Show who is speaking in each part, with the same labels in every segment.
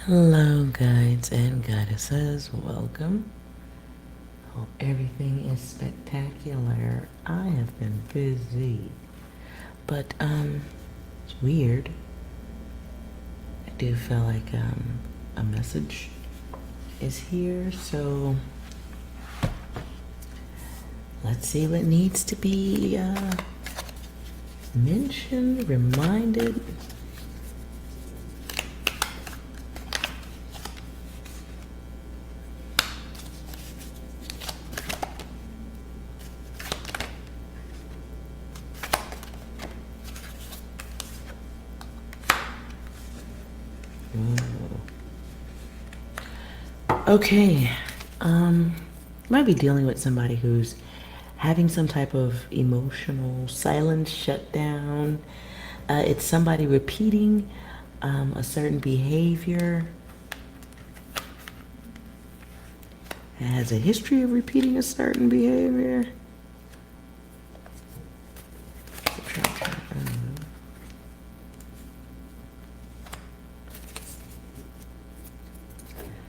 Speaker 1: Hello, guides and goddesses. Welcome. Hope everything is spectacular. I have been busy, but it's weird. I do feel like a message is here, so let's see what needs to be mentioned, reminded. Okay, might be dealing with somebody who's having some type of emotional silence shutdown. It's somebody repeating a certain behavior. It has a history of repeating a certain behavior.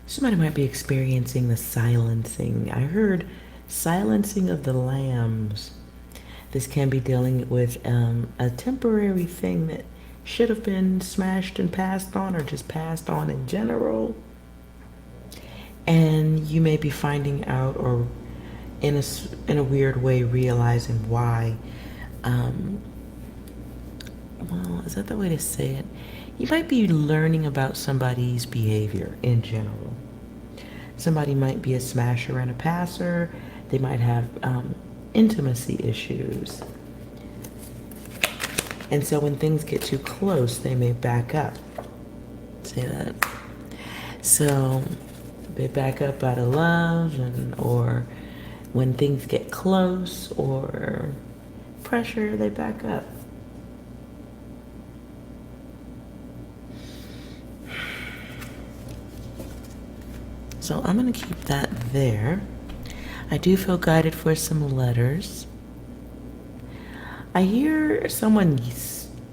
Speaker 1: Somebody might be experiencing the silencing. I heard silencing of the lambs. This can be dealing with a temporary thing that should have been smashed and passed on, or just passed on in general. And you may be finding out, or in a weird way realizing why. Well, is that the way to say it? You might be learning about somebody's behavior in general. Somebody might be a smasher and a passer. They might have intimacy issues. And so when things get too close, they may back up. Say that. So they back up out of love, or when things get close or pressure, they back up. So I'm going to keep that there. I do feel guided for some letters. I hear someone,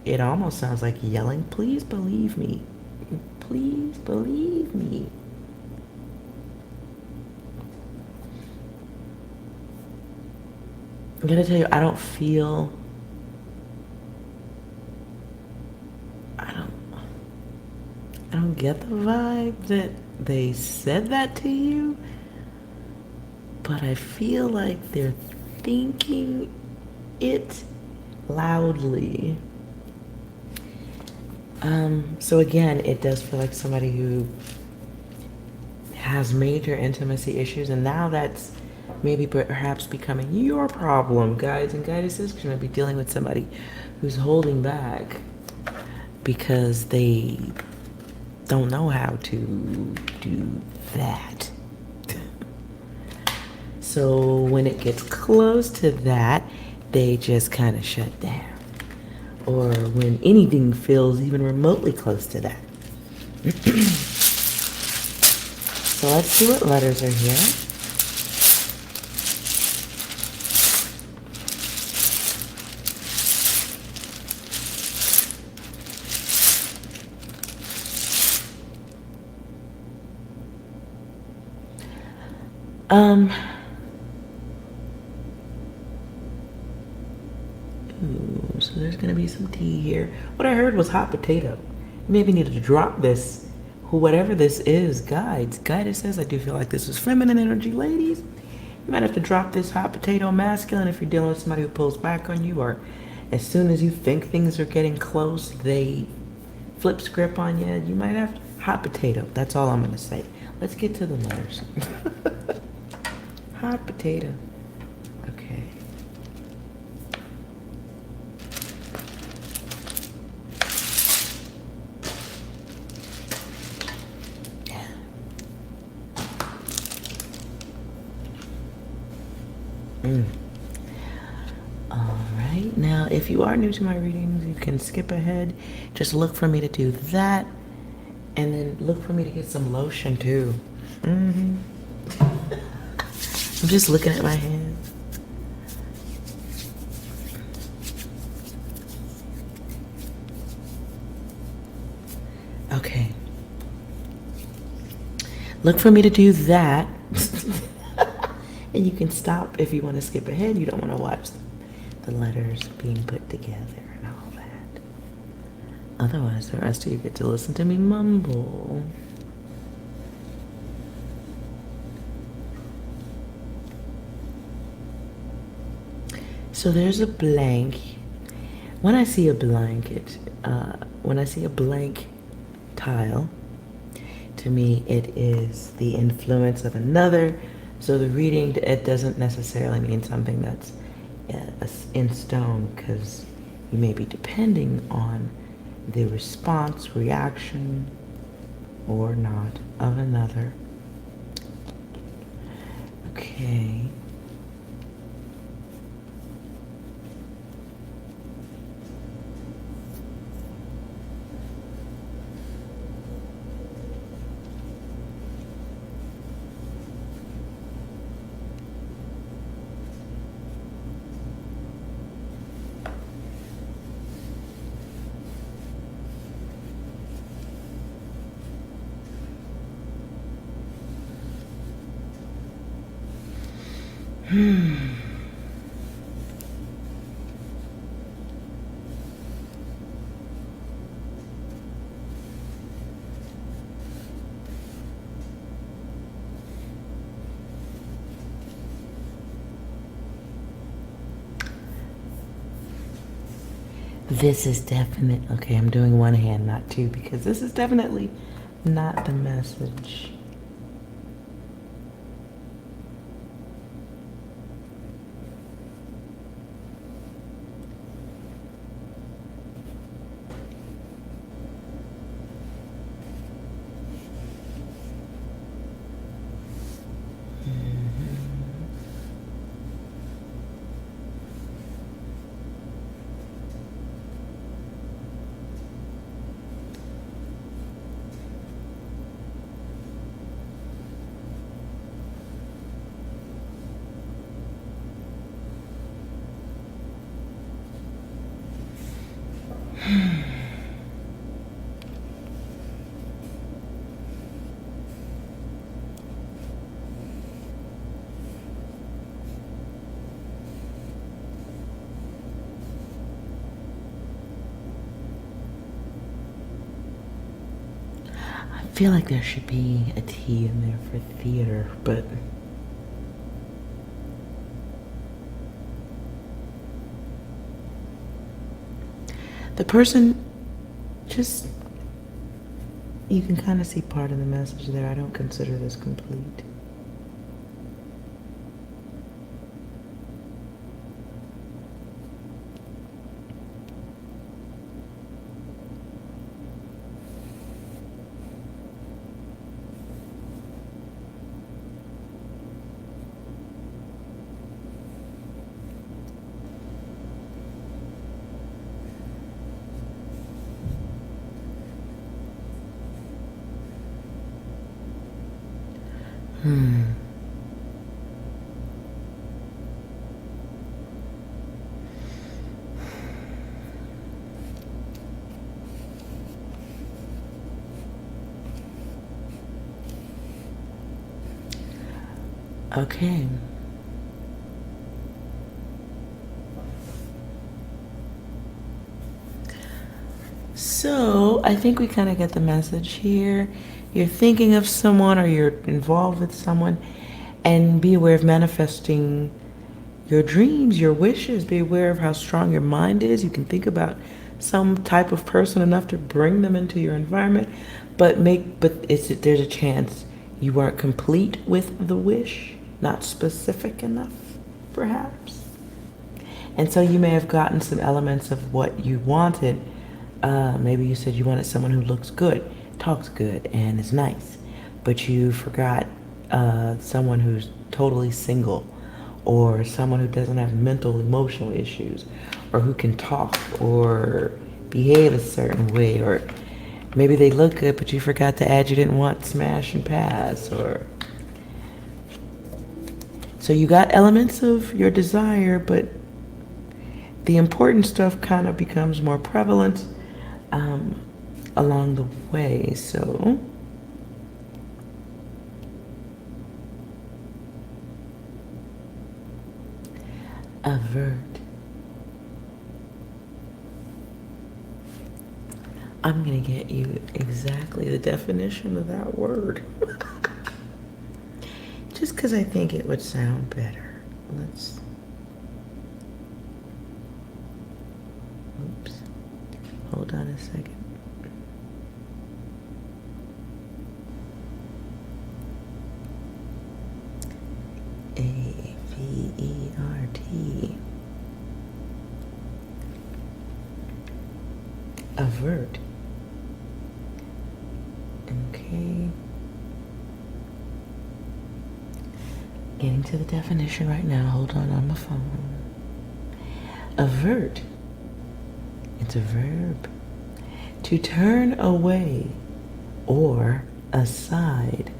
Speaker 1: it almost sounds like yelling, please believe me. Please believe me. I'm going to tell you, I don't get the vibe that they said that to you, but I feel like they're thinking it loudly. So again, it does feel like somebody who has major intimacy issues, and now that's maybe perhaps becoming your problem, guides and goddesses, because you might be dealing with somebody who's holding back because they don't know how to do that. So when it gets close to that, they just kind of shut down. Or when anything feels even remotely close to that. So let's see what letters are here. So there's gonna be some tea here. What I heard was hot potato. You maybe needed to drop this, whatever this is, guides. Goddesses, I do feel like this is feminine energy, ladies. You might have to drop this hot potato masculine if you're dealing with somebody who pulls back on you, or as soon as you think things are getting close, they flip script on you. You might have hot potato. That's all I'm gonna say. Let's get to the letters. Hot potato. Okay. All right. Now, if you are new to my readings, you can skip ahead. Just look for me to do that, and then look for me to get some lotion too. I'm just looking at my hands. Okay. Look for me to do that. And you can stop if you want to skip ahead. You don't want to watch the letters being put together and all that. Otherwise, the rest of you get to listen to me mumble. So there's a blank. When I see a blanket, when I see a blank tile, to me it is the influence of another. So the reading, it doesn't necessarily mean something that's in stone, because you may be depending on the response, reaction, or not of another. Okay. This is definite. Okay, I'm doing one hand, not two, because this is definitely not the message. I feel like there should be a T in there for theater, but the person just, you can kind of see part of the message there. I don't consider this complete. Okay. So I think we kind of get the message here. You're thinking of someone, or you're involved with someone, and be aware of manifesting your dreams, your wishes. Be aware of how strong your mind is. You can think about some type of person enough to bring them into your environment, but there's a chance you weren't complete with the wish, not specific enough, perhaps. And so you may have gotten some elements of what you wanted. Maybe you said you wanted someone who looks good, talks good, and is nice, but you forgot someone who's totally single, or someone who doesn't have mental, emotional issues, or who can talk or behave a certain way, or maybe they look good, but you forgot to add you didn't want smash and pass, or... So you got elements of your desire, but the important stuff kind of becomes more prevalent along the way. So Avert. I'm going to get you exactly the definition of that word. Just because I think it would sound better. Let's... Oops. Hold on a second. A-V-E-R-T. Avert. Okay. Getting to the definition right now. Hold on my phone. Avert. It's a verb. To turn away or aside.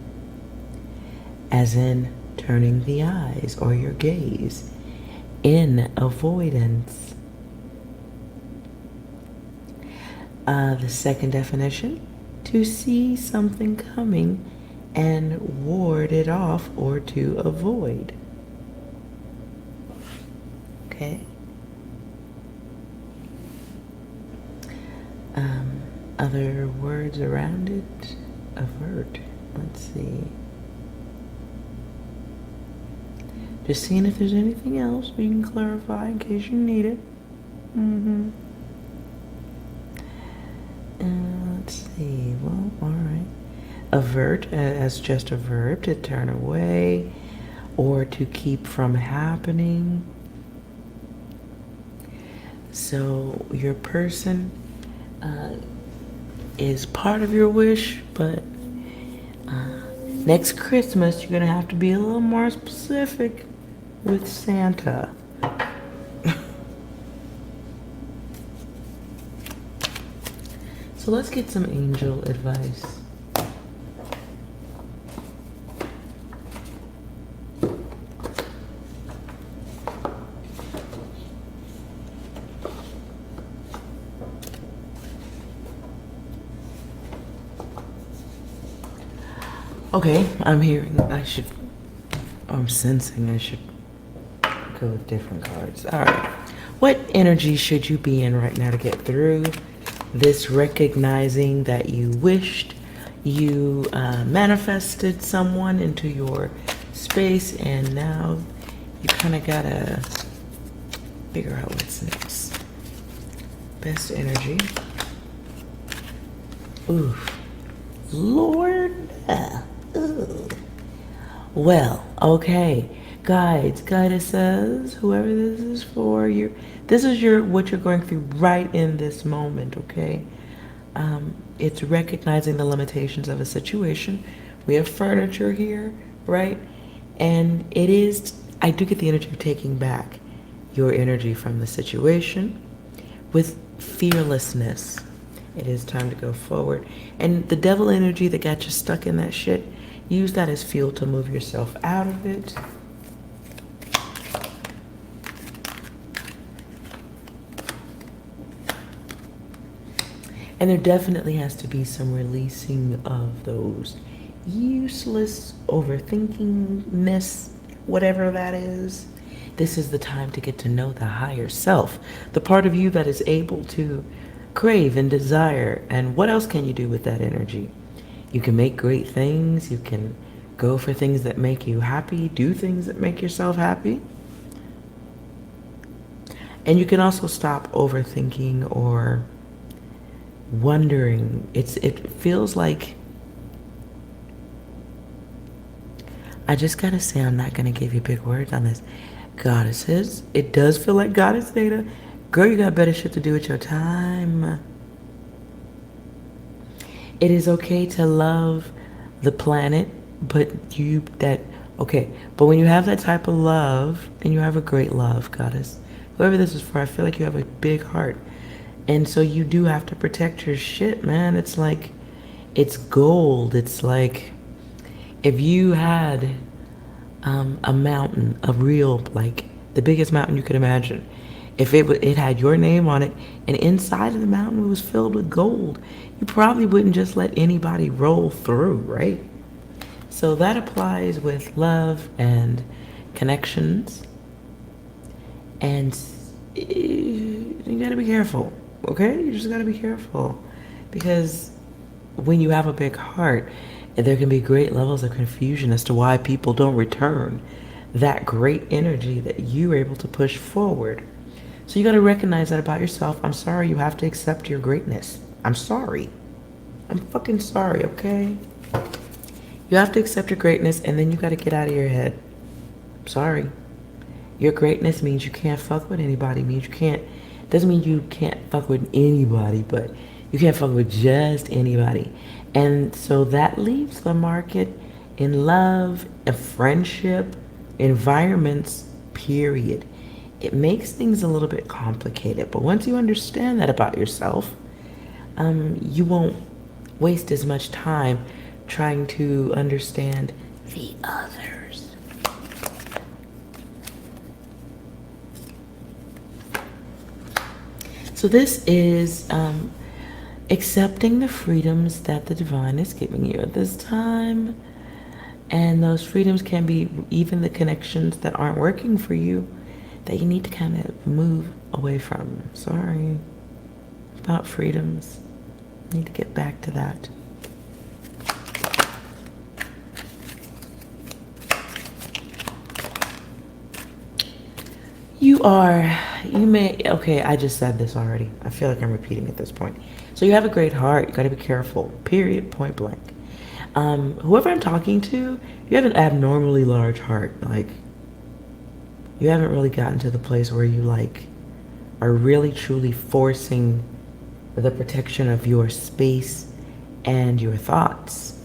Speaker 1: As in turning the eyes or your gaze in avoidance. The second definition, to see something coming and ward it off or to avoid. Okay. Other words around it, avert. Let's see. Just seeing if there's anything else we can clarify in case you need it. Let's see. Well, all right. Avert as just a verb, to turn away or to keep from happening. So your person is part of your wish, but next Christmas you're gonna have to be a little more specific with Santa. So let's get some angel advice. Okay, I'm sensing I should go with different cards. All right. What energy should you be in right now to get through this, recognizing that you wished you manifested someone into your space, and now you kind of gotta figure out what's next? Best energy. Ooh, Lord. Ooh. Well, okay, guidesses, whoever this is for, this is what you're going through right in this moment. Okay, it's recognizing the limitations of a situation. We have furniture here, right? And I do get the energy of taking back your energy from the situation with fearlessness. It is time to go forward. And the devil energy that got you stuck in that shit, use that as fuel to move yourself out of it. And there definitely has to be some releasing of those useless overthinkingness, whatever that is. This is the time to get to know the higher self, the part of you that is able to crave and desire. And what else can you do with that energy? You can make great things. You can go for things that make you happy, do things that make yourself happy. And you can also stop overthinking or wondering. It feels like, I just gotta say, I'm not gonna give you big words on this. Goddesses, it does feel like goddess data. Girl, you got better shit to do with your time. It is okay to love the planet, but when you have that type of love, and you have a great love, goddess, whoever this is for, I feel like you have a big heart. And so you do have to protect your shit, man. It's like, it's gold. It's like, if you had a mountain, like the biggest mountain you could imagine, if it had your name on it, and inside of the mountain was filled with gold, you probably wouldn't just let anybody roll through, right? So that applies with love and connections. And you gotta be careful, okay? You just gotta be careful. Because when you have a big heart, there can be great levels of confusion as to why people don't return that great energy that you were able to push forward. So you gotta recognize that about yourself. I'm sorry, you have to accept your greatness. I'm sorry. I'm fucking sorry, okay? You have to accept your greatness, and then you gotta get out of your head. Sorry. Your greatness means you can't fuck with anybody. Means you can't. Doesn't mean you can't fuck with anybody, but you can't fuck with just anybody. And so that leaves the market in love, and friendship, environments, period. It makes things a little bit complicated, but once you understand that about yourself, you won't waste as much time trying to understand the others. So this is accepting the freedoms that the divine is giving you at this time. And those freedoms can be even the connections that aren't working for you that you need to kind of move away from. Sorry about freedoms. Need to get back to that. Okay, I just said this already. I feel like I'm repeating at this point. So you have a great heart. You got to be careful. Period. Point blank. Whoever I'm talking to, you have an abnormally large heart. Like, you haven't really gotten to the place where you, like, are really truly forcing the protection of your space and your thoughts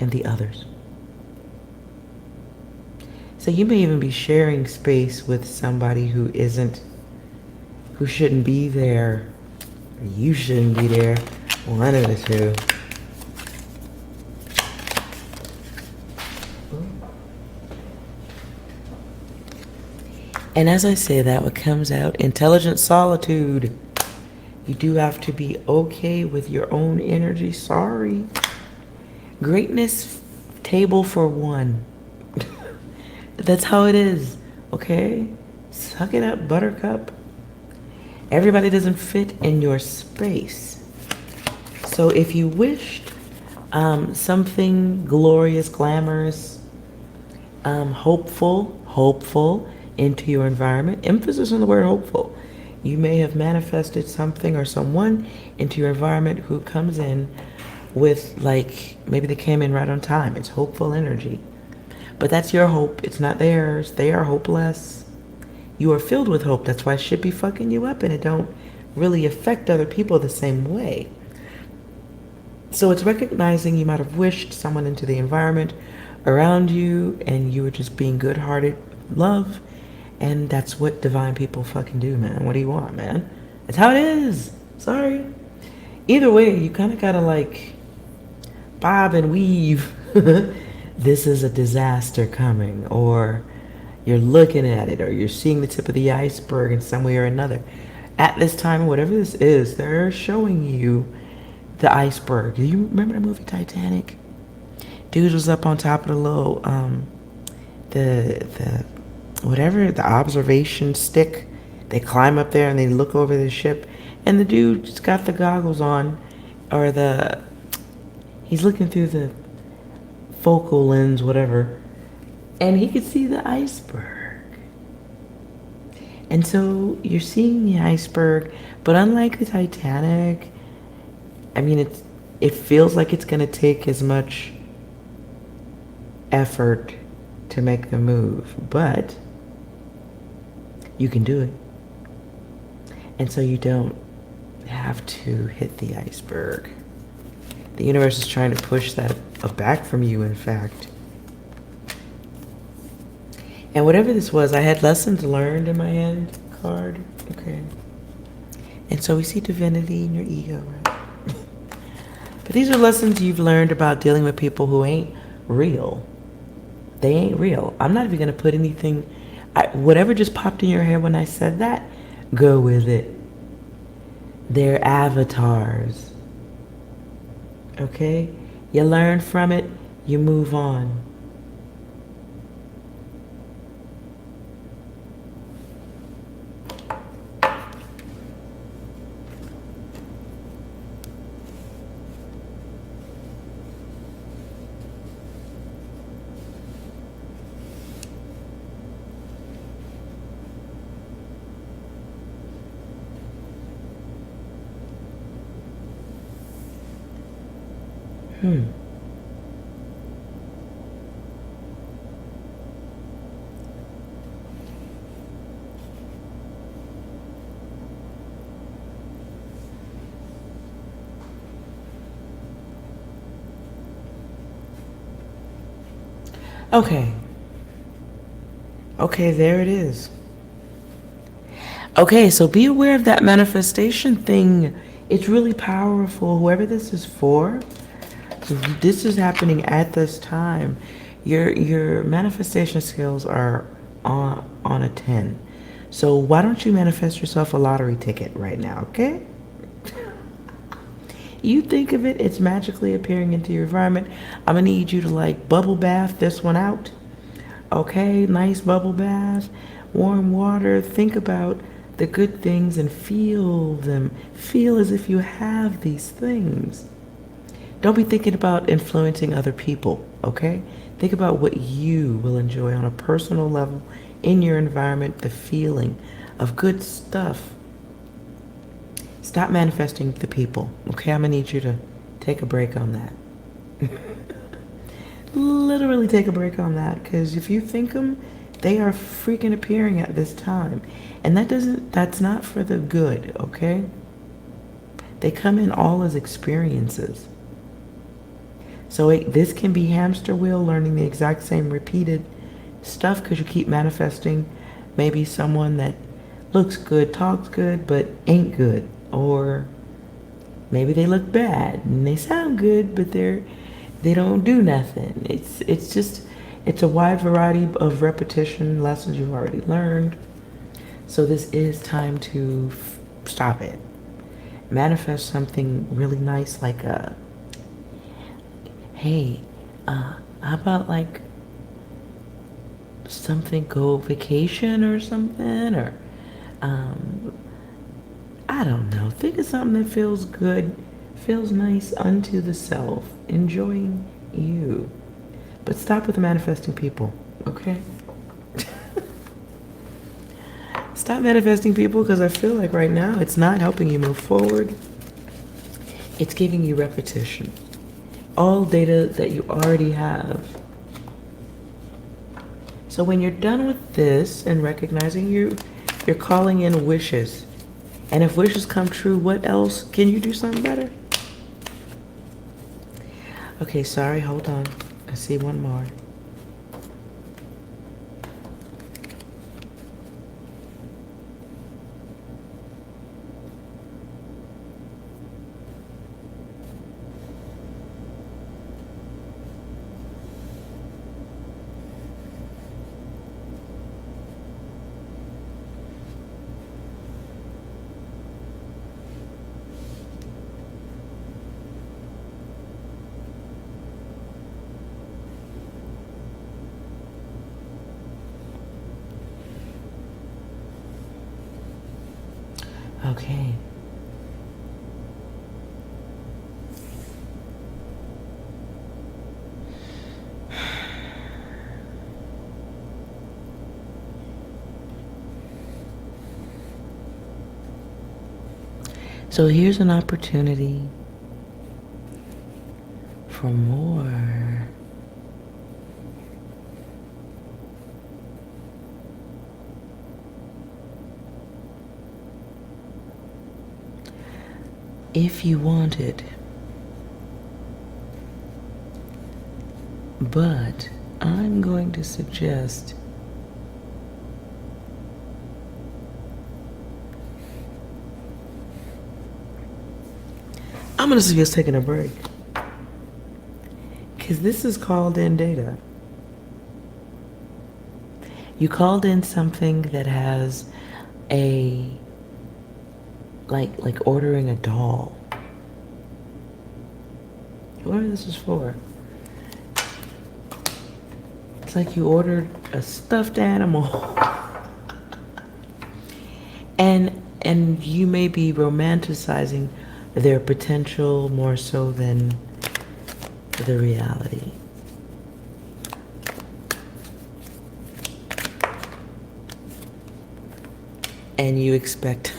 Speaker 1: and the others. So you may even be sharing space with somebody who shouldn't be there. Or you shouldn't be there. One of the two. And as I say that, what comes out, intelligent solitude. You do have to be okay with your own energy. Sorry. Greatness, table for one. That's how it is, okay? Suck it up, buttercup. Everybody doesn't fit in your space. So if you wished something glorious, glamorous, hopeful into your environment, emphasis on the word hopeful. You may have manifested something or someone into your environment who comes in with, like, maybe they came in right on time. It's hopeful energy. But that's your hope. It's not theirs. They are hopeless. You are filled with hope. That's why it should be fucking you up, and it don't really affect other people the same way. So it's recognizing you might have wished someone into the environment around you, and you were just being good-hearted love. And that's what divine people fucking do, man. What do you want, man? That's how it is. Sorry. Either way, you kind of gotta, like, bob and weave. This is a disaster coming, or you're looking at it, or you're seeing the tip of the iceberg in some way or another. At this time, whatever this is, they're showing you the iceberg. Do you remember the movie Titanic? Dude was up on top of the little, the observation stick. They climb up there and they look over the ship, and the dude's got the goggles on, or he's looking through the focal lens, whatever, and he could see the iceberg. And so you're seeing the iceberg, but unlike the Titanic, I mean, it feels like it's going to take as much effort to make the move, but you can do it. And so you don't have to hit the iceberg. The universe is trying to push that back from you, in fact. And whatever this was, I had lessons learned in my hand card. Okay. And so we see divinity in your ego, right? But these are lessons you've learned about dealing with people who ain't real. They ain't real. I'm not even going to put anything... whatever just popped in your head when I said that, go with it. They're avatars. Okay? You learn from it, you move on. Hmm. Okay. Okay, there it is. Okay, so be aware of that manifestation thing. It's really powerful. Whoever this is for, this is happening at this time. Your manifestation skills are on a 10. So why don't you manifest yourself a lottery ticket right now, okay? You think of it, it's magically appearing into your environment. I'm gonna need you to like bubble bath this one out. Okay, nice bubble bath, warm water. Think about the good things and feel them. Feel as if you have these things. Don't be thinking about influencing other people, okay? Think about what you will enjoy on a personal level in your environment, the feeling of good stuff. Stop manifesting the people, okay? I'm gonna need you to take a break on that. Literally take a break on that, because if you think them, they are freaking appearing at this time. And that's not for the good, okay? They come in all as experiences. So this can be hamster wheel, learning the exact same repeated stuff because you keep manifesting maybe someone that looks good, talks good, but ain't good. Or maybe they look bad and they sound good, but they don't do nothing. It's a wide variety of repetition, lessons you've already learned. So this is time to stop it. Manifest something really nice like hey, how about like something, go vacation or something, or I don't know. Think of something that feels good, feels nice unto the self, enjoying you. But stop with the manifesting people, okay? Stop manifesting people, because I feel like right now it's not helping you move forward. It's giving you repetition. All data that you already have. So when you're done with this and recognizing you're calling in wishes. And if wishes come true, what else? Can you do something better? Okay, sorry, hold on. I see one more. Okay. So here's an opportunity for more. If you want it. But I'm going to suggest taking a break. Because this is called in data. You called in something that has a, like ordering a doll. Whatever this is for. It's like you ordered a stuffed animal. And you may be romanticizing their potential more so than the reality. And you expect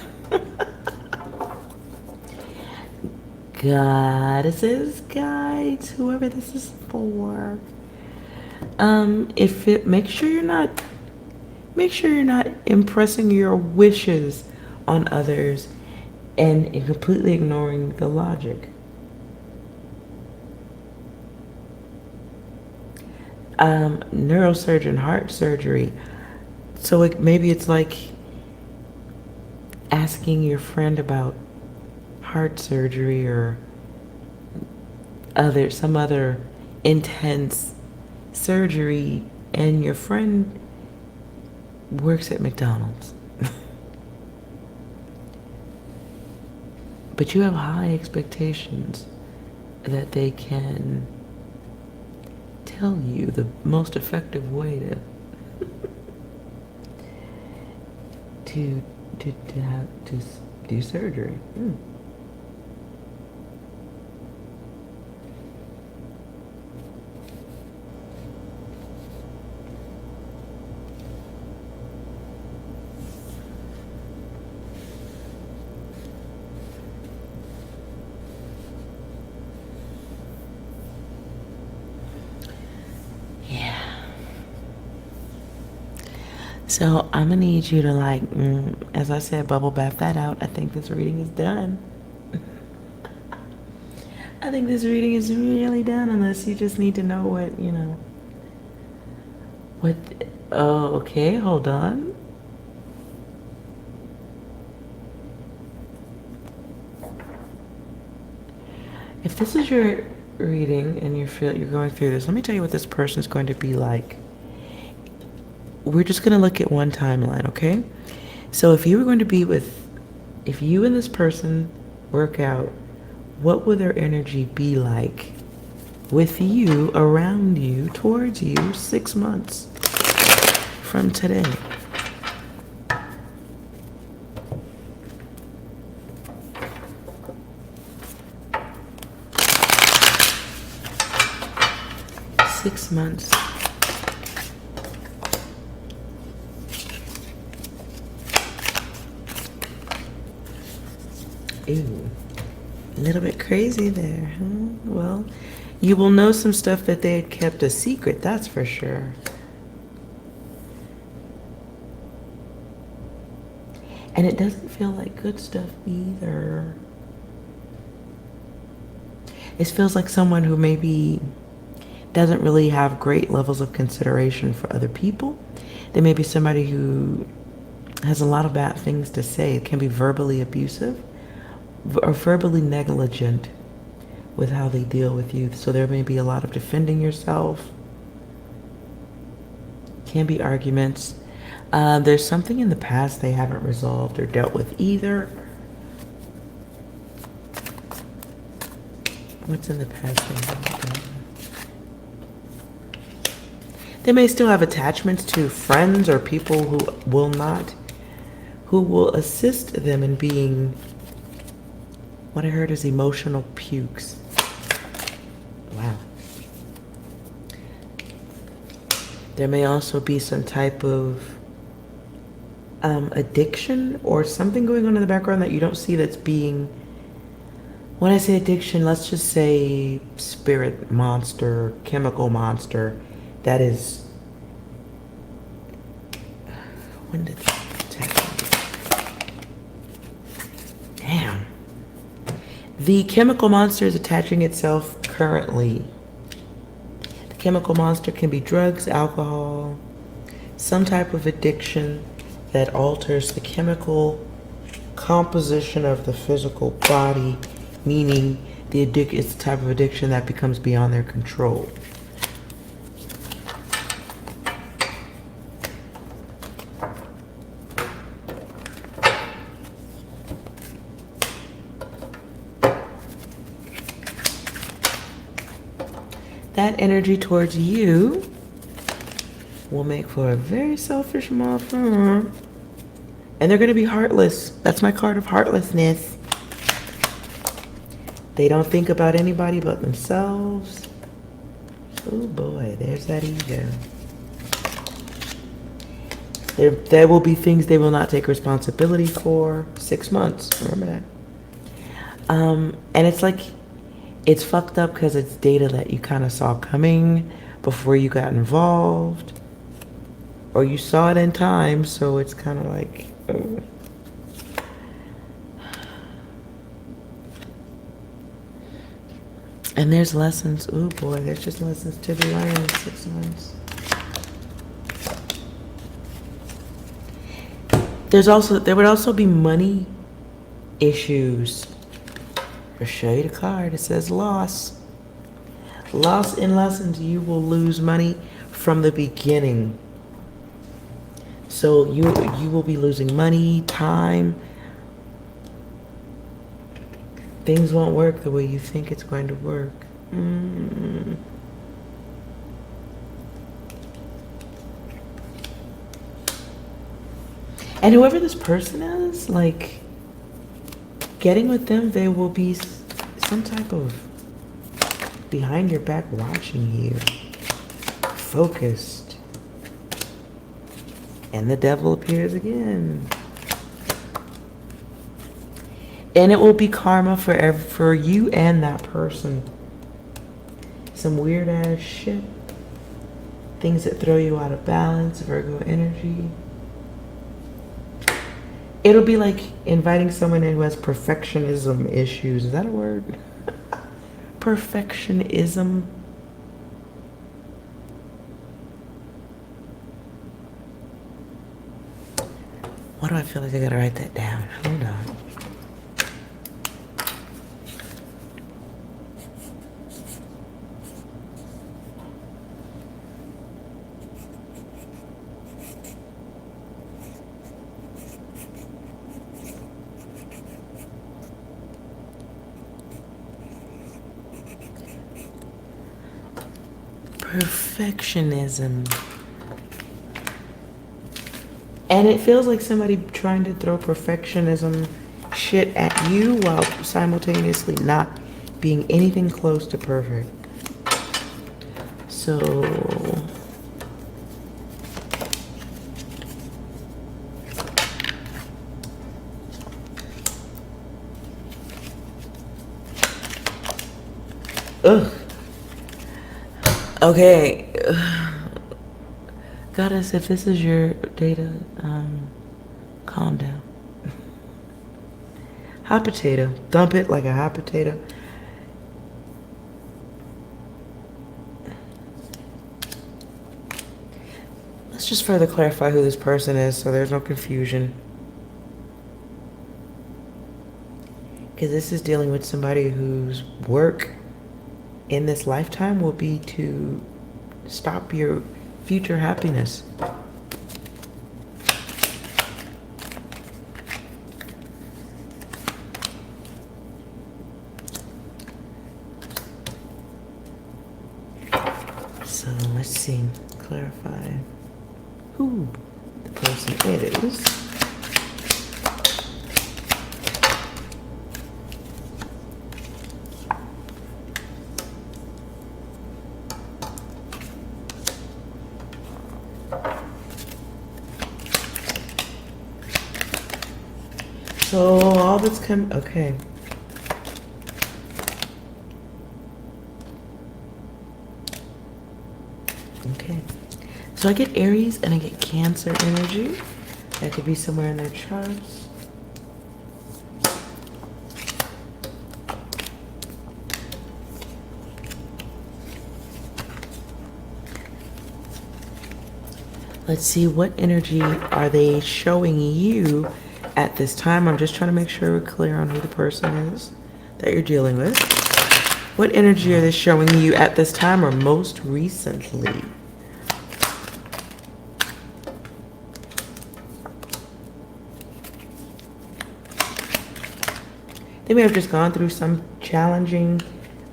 Speaker 1: Goddesses, guides, whoever this is for. If it make sure you're not impressing your wishes on others and completely ignoring the logic. Neurosurgeon, heart surgery. So maybe it's like asking your friend about heart surgery or some other intense surgery, and your friend works at McDonald's. But you have high expectations that they can tell you the most effective way to do surgery. So I'm gonna need you to as I said, bubble bath that out. I think this reading is done. I think this reading is really done, unless you just need to know what. Oh, okay, hold on. If this is your reading and you're going through this, let me tell you what this person is going to be like. We're just going to look at one timeline, okay? So if you and this person work out, what will their energy be like with you, around you, towards you 6 months from today? Six months. Ew, a little bit crazy there, huh? Well, you will know some stuff that they had kept a secret, that's for sure. And it doesn't feel like good stuff either. It feels like someone who maybe doesn't really have great levels of consideration for other people. They may be somebody who has a lot of bad things to say. It can be verbally abusive or verbally negligent with how they deal with you. So there may be a lot of defending yourself. Can be arguments. There's something in the past they haven't resolved or dealt with either. What's in the past they haven't dealt with? They may still have attachments to friends or people who will assist them in being, what I heard is emotional pukes. Wow. There may also be some type of addiction or something going on in the background that you don't see that's being, when I say addiction, let's just say spirit monster, chemical monster, that is, when did that happen? Damn. The chemical monster is attaching itself currently. The chemical monster can be drugs, alcohol, some type of addiction that alters the chemical composition of the physical body, meaning it's the type of addiction that becomes beyond their control. That energy towards you will make for a very selfish motherfucker. And they're going to be heartless. That's my card of heartlessness. They don't think about anybody but themselves. Oh boy, there's that ego. There will be things they will not take responsibility for. 6 months, remember that. And it's like, it's fucked up because it's data that you kind of saw coming before you got involved, or you saw it in time, so it's kind of like, And there's lessons. Oh boy, there's just lessons to be learned in 6 months. There would also be money issues. I'll show you the card. It says loss. Loss in lessons. You will lose money from the beginning. So you will be losing money, time. Things won't work the way you think it's going to work. And whoever this person is, like, getting with them, they will be some type of behind your back watching you, focused. And the devil appears again. And it will be karma for you and that person. Some weird ass shit. Things that throw you out of balance, Virgo energy. It'll be like inviting someone in who has perfectionism issues. Is that a word? Perfectionism. Why do I feel like I gotta write that down? Hold on. Perfectionism. And it feels like somebody trying to throw perfectionism shit at you while simultaneously not being anything close to perfect. So ugh. Okay. Goddess, if this is your data, calm down. Hot potato. Dump it like a hot potato. Let's just further clarify who this person is so there's no confusion. Because this is dealing with somebody whose work in this lifetime will be to stop your future happiness. So let's see, clarify who the person is. So all that's come, okay. Okay. So I get Aries and I get Cancer energy. That could be somewhere in their charts. Let's see, what energy are they showing you at this time? I'm just trying to make sure we're clear on who the person is that you're dealing with. What energy are they showing you at this time or most recently? They may have just gone through some challenging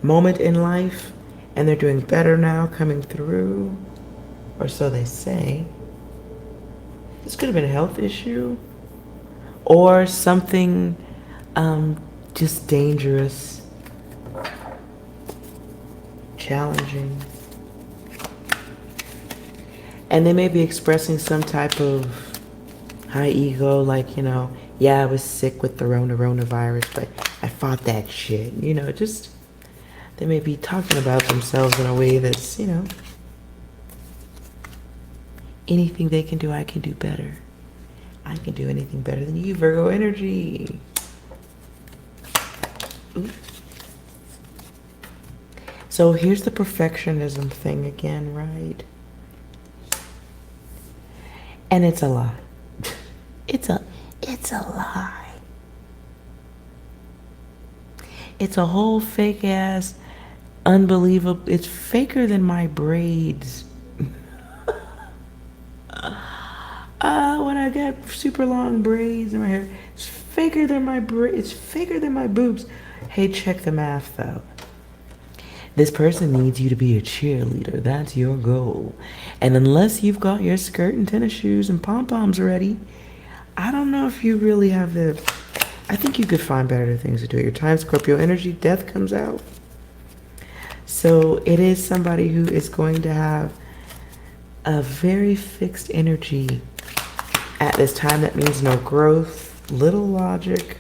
Speaker 1: moment in life and they're doing better now, coming through, or so they say. This could have been a health issue or something just dangerous, challenging. And they may be expressing some type of high ego, like, you know, Yeah, I was sick with the coronavirus, but I fought that shit. You know, just, they may be talking about themselves in a way that's, you know, anything they can do, I can do better. I can do anything better than you, Virgo energy. Ooh. So here's the perfectionism thing again, right? And it's a lie. It's a lie. It's a whole fake ass, unbelievable. It's faker than my braids. When I got super long braids in my hair, it's faker than my it's faker than my boobs. Hey, check the math though. This person needs you to be a cheerleader. That's your goal. And unless you've got your skirt and tennis shoes and pom-poms ready, I don't know if you really have the... I think you could find better things to do at your time. Scorpio energy, death comes out. So it is somebody who is going to have a very fixed energy at this time. That means no growth, little logic,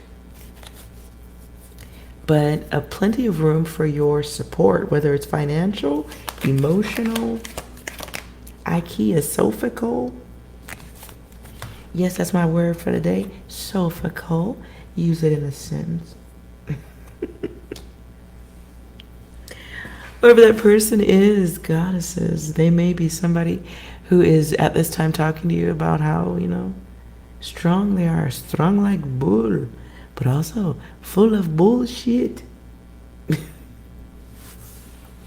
Speaker 1: but plenty of room for your support, whether it's financial, emotional, IKEA, sophical. Yes, that's my word for the day, sophical. Use it in a sentence. Whoever that person is, goddesses, they may be somebody who is at this time talking to you about how, you know, strong they are, strong like bull, but also full of bullshit.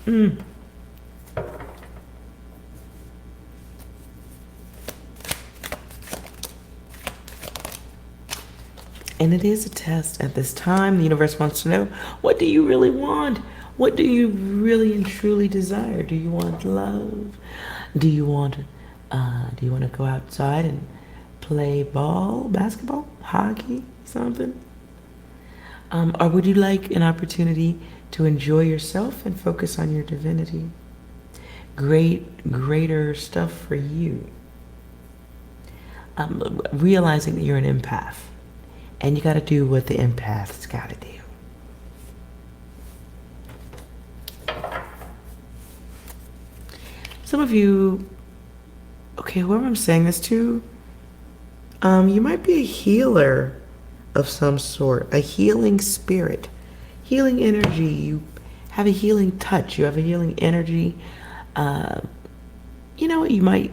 Speaker 1: And it is a test at this time. The universe wants to know, what do you really want? What do you really and truly desire? Do you want love? Do you want to go outside and play ball, basketball, hockey, something? Or would you like an opportunity to enjoy yourself and focus on your divinity? Greater stuff for you. Realizing that you're an empath. And you got to do what the empath's got to do. Some of you, okay, whoever I'm saying this to, you might be a healer of some sort, a healing spirit, healing energy. You have a healing touch. You have a healing energy. You know what? You might...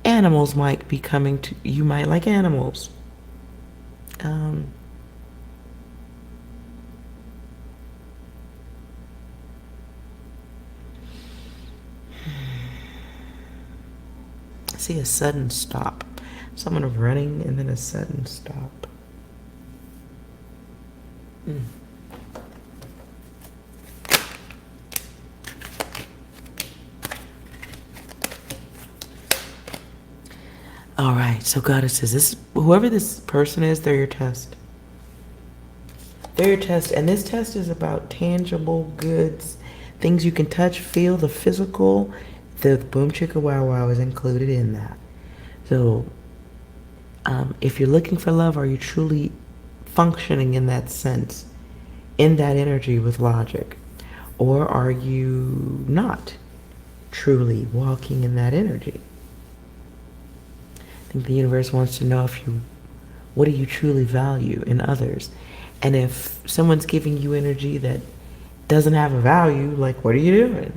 Speaker 1: Animals might be coming to you. Might like animals. I see a sudden stop. Someone running and then a sudden stop. All right, so Goddess says, this, whoever this person is, they're your test. They're your test, and this test is about tangible goods, things you can touch, feel, the physical. The boom chicka wow wow is included in that. So, if you're looking for love, are you truly functioning in that sense, in that energy with logic? Or are you not truly walking in that energy? I think the universe wants to know what do you truly value in others? And if someone's giving you energy that doesn't have a value, like, what are you doing?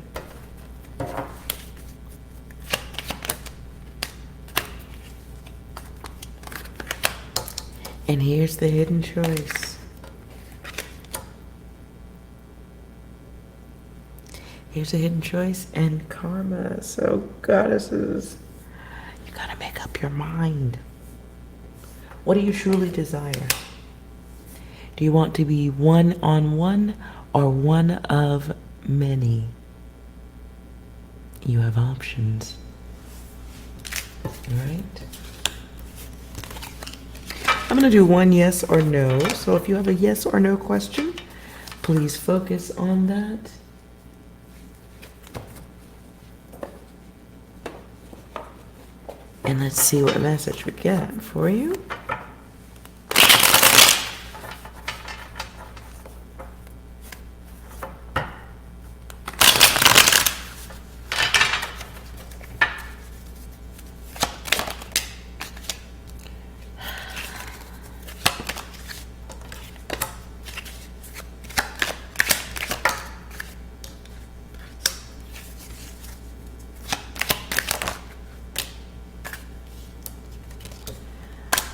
Speaker 1: And here's the hidden choice. Here's a hidden choice and karma. So goddesses, you gotta make up your mind. What do you truly desire? Do you want to be one-on-one or one of many? You have options. All right? I'm going to do one yes or no. So if you have a yes or no question, please focus on that. And let's see what message we get for you.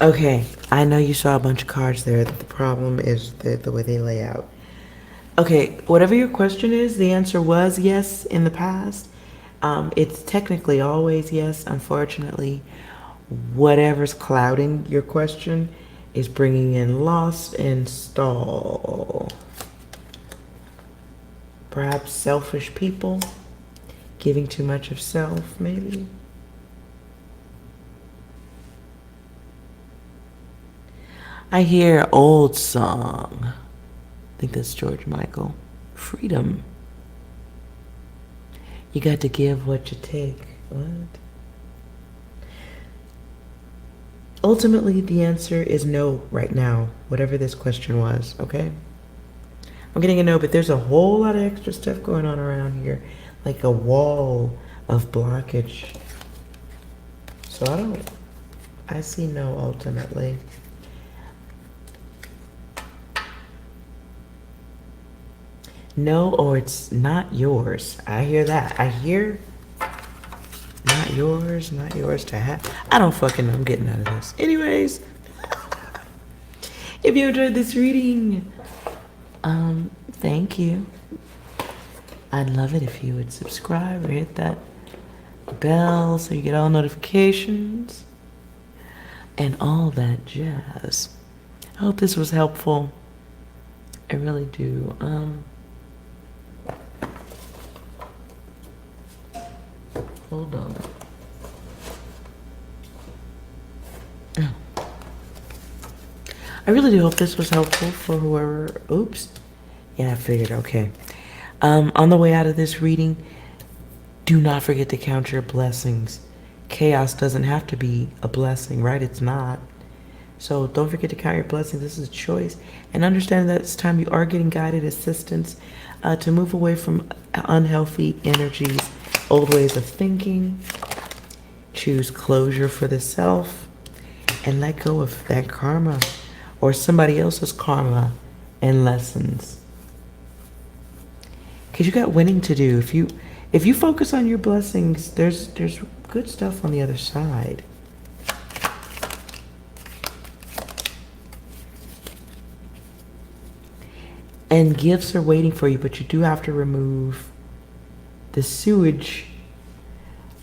Speaker 1: Okay, I know you saw a bunch of cards there. The problem is the way they lay out. Okay, whatever your question is, the answer was yes in the past. It's technically always yes. Unfortunately, whatever's clouding your question is bringing in lost and stall. Perhaps selfish people, giving too much of self, maybe. I hear old song. I think that's George Michael. Freedom. You got to give what you take. What? Ultimately, the answer is no right now, whatever this question was, okay? I'm getting a no, but there's a whole lot of extra stuff going on around here, like a wall of blockage. So I see no ultimately. No, or it's not yours. I hear that. I hear not yours to have. I don't fucking know. I'm getting out of this. Anyways, if you enjoyed this reading, thank you. I'd love it if you would subscribe or hit that bell so you get all notifications and all that jazz. I hope this was helpful. I really do. Hold on. Oh. I really do hope this was helpful for whoever. Oops. Yeah, I figured. Okay. On the way out of this reading, do not forget to count your blessings. Chaos doesn't have to be a blessing, right? It's not. So don't forget to count your blessings. This is a choice. And understand that it's time you are getting guided assistance to move away from unhealthy energies, old ways of thinking. Choose closure for the self and let go of that karma or somebody else's karma and lessons. Because you got winning to do. If you focus on your blessings, there's good stuff on the other side. And gifts are waiting for you, but you do have to remove the sewage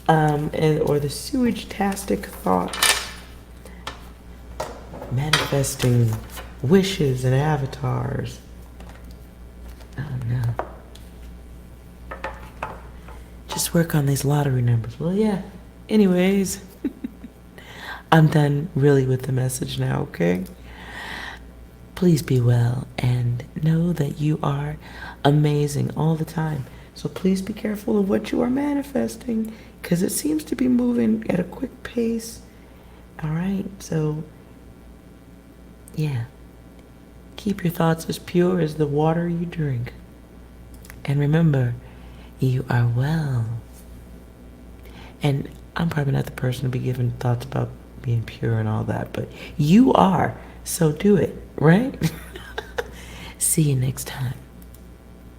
Speaker 1: or the sewage-tastic thoughts, manifesting wishes and avatars. Oh no. Just work on these lottery numbers. Well, yeah. Anyways, I'm done really with the message now, okay? Please be well and know that you are amazing all the time. So please be careful of what you are manifesting because it seems to be moving at a quick pace. All right, so yeah. Keep your thoughts as pure as the water you drink. And remember, you are well. And I'm probably not the person to be giving thoughts about being pure and all that, but you are. So do it, right? See you next time.